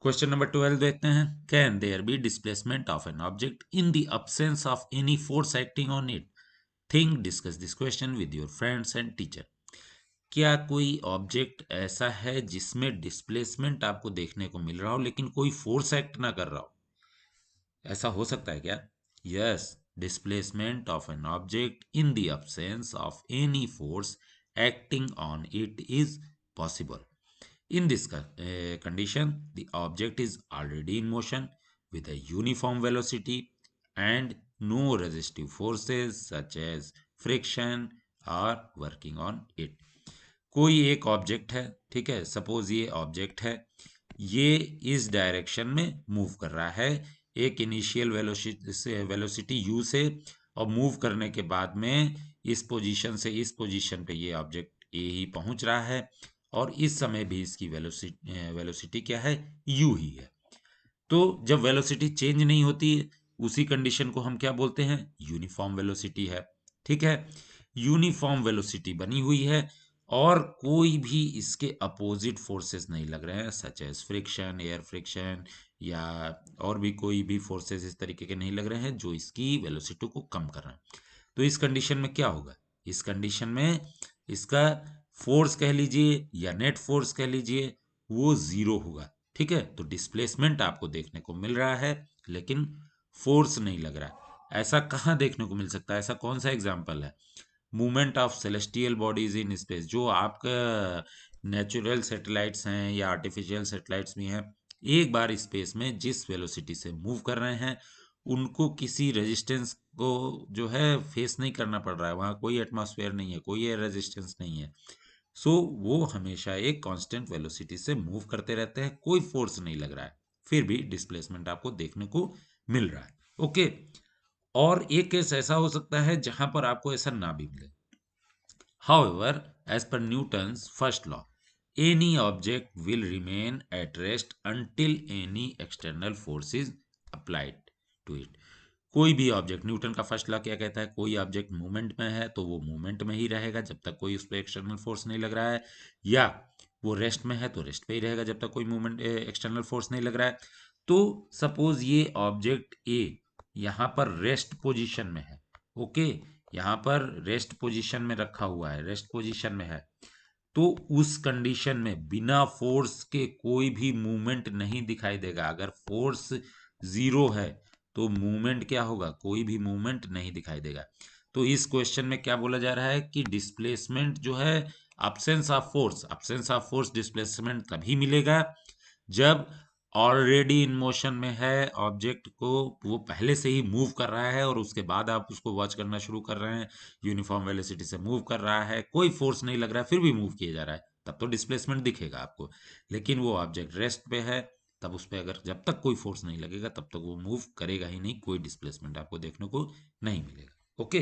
Question number 12 देखते हैं। Can there be displacement of an object in the absence of any force acting on it? Think, discuss this question with your friends and teacher. क्या कोई object ऐसा है जिसमें displacement आपको देखने को मिल रहा हो लेकिन कोई फोर्स एक्ट ना कर रहा हो? ऐसा हो सकता है क्या? Yes, displacement of an object in the absence of any force acting on it is possible. In this condition, the object is already in motion with a uniform velocity and no resistive forces such as friction are working on it. कोई एक object है, ठीक है, suppose ये object है, ये इस direction में मूव कर रहा है एक इनिशियल वेलोसिटी u से, और मूव करने के बाद में इस पोजीशन से इस पोजीशन पे ये ऑब्जेक्ट ए ही पहुंच रहा है, और इस समय भी इसकी वेलोसिटी क्या है? u ही है. तो जब वेलोसिटी चेंज नहीं होती उसी कंडीशन को हम क्या बोलते हैं? यूनिफॉर्म वेलोसिटी है. ठीक है, यूनिफॉर्म वेलोसिटी बनी हुई है और कोई भी इसके अपोजिट फोर्सेस नहीं लग रहे हैं, such as friction, air friction, या और भी कोई भी फोर्सेस इस तरीके के नहीं लग रहे हैं जो इसकी वेलोसिटी को कम कर रहे हैं. तो इस कंडीशन में क्या होगा? इस कंडीशन में इसका फोर्स कह लीजिए या नेट फोर्स कह लीजिए, वो जीरो होगा. ठीक है, तो डिस्प्लेसमेंट आपको देखने को मिल रहा है लेकिन फोर्स नहीं लग रहा है. ऐसा कहाँ देखने को मिल सकता है? ऐसा कौन सा एग्जाम्पल है? Movement of celestial bodies in space, जो आपका नेचुरल सैटेलाइट्स हैं या आर्टिफिशियल सैटेलाइट्स भी हैं, एक बार स्पेस में जिस वेलोसिटी से मूव कर रहे हैं उनको किसी रेजिस्टेंस को जो है फेस नहीं करना पड़ रहा है, वहाँ कोई एटमॉस्फेयर नहीं है, कोई एयर रेजिस्टेंस नहीं है. सो वो हमेशा एक कांस्टेंट वेलोसिटी से मूव करते रहते हैं, कोई फोर्स नहीं लग रहा है, फिर भी डिस्प्लेसमेंट आपको देखने को मिल रहा है. ओके. और एक केस ऐसा हो सकता है जहां पर आपको ऐसा ना भी मिले. However, as per Newton's first law, any object will remain at rest until any external force is applied to it. कोई भी ऑब्जेक्ट, न्यूटन का फर्स्ट लॉ क्या कहता है? कोई ऑब्जेक्ट मूवमेंट में है तो वो मूवमेंट में ही रहेगा जब तक कोई उस पर एक्सटर्नल फोर्स नहीं लग रहा है, या वो रेस्ट में है तो रेस्ट पे ही रहेगा जब तक कोई मूवमेंट एक्सटर्नल फोर्स नहीं लग रहा है. तो सपोज ये ऑब्जेक्ट ए यहाँ पर रेस्ट पोजीशन में है. ओके, यहाँ पर रेस्ट पोजीशन में रखा हुआ है, रेस्ट पोजीशन में है, तो उस कंडीशन में बिना फोर्स के कोई भी मूवमेंट नहीं दिखाई देगा. अगर फोर्स जीरो है तो मूवमेंट क्या होगा? कोई भी मूवमेंट नहीं दिखाई देगा. तो इस क्वेश्चन में क्या बोला जा रहा है कि डिस्प्लेसमेंट जो है, अब्सेंस ऑफ फोर्स डिस्प्लेसमेंट तभी मिलेगा जब ऑलरेडी इन मोशन में है ऑब्जेक्ट को, वो पहले से ही मूव कर रहा है और उसके बाद आप उसको वॉच करना शुरू कर रहे हैं, यूनिफॉर्म वेलोसिटी से मूव कर रहा है, कोई फोर्स नहीं लग रहा है, फिर भी मूव किया जा रहा है, तब तो डिस्प्लेसमेंट दिखेगा आपको. लेकिन वो ऑब्जेक्ट रेस्ट पे है, तब उस पर अगर जब तक कोई फोर्स नहीं लगेगा तब तक वो मूव करेगा ही नहीं, कोई डिस्प्लेसमेंट आपको देखने को नहीं मिलेगा. ओके.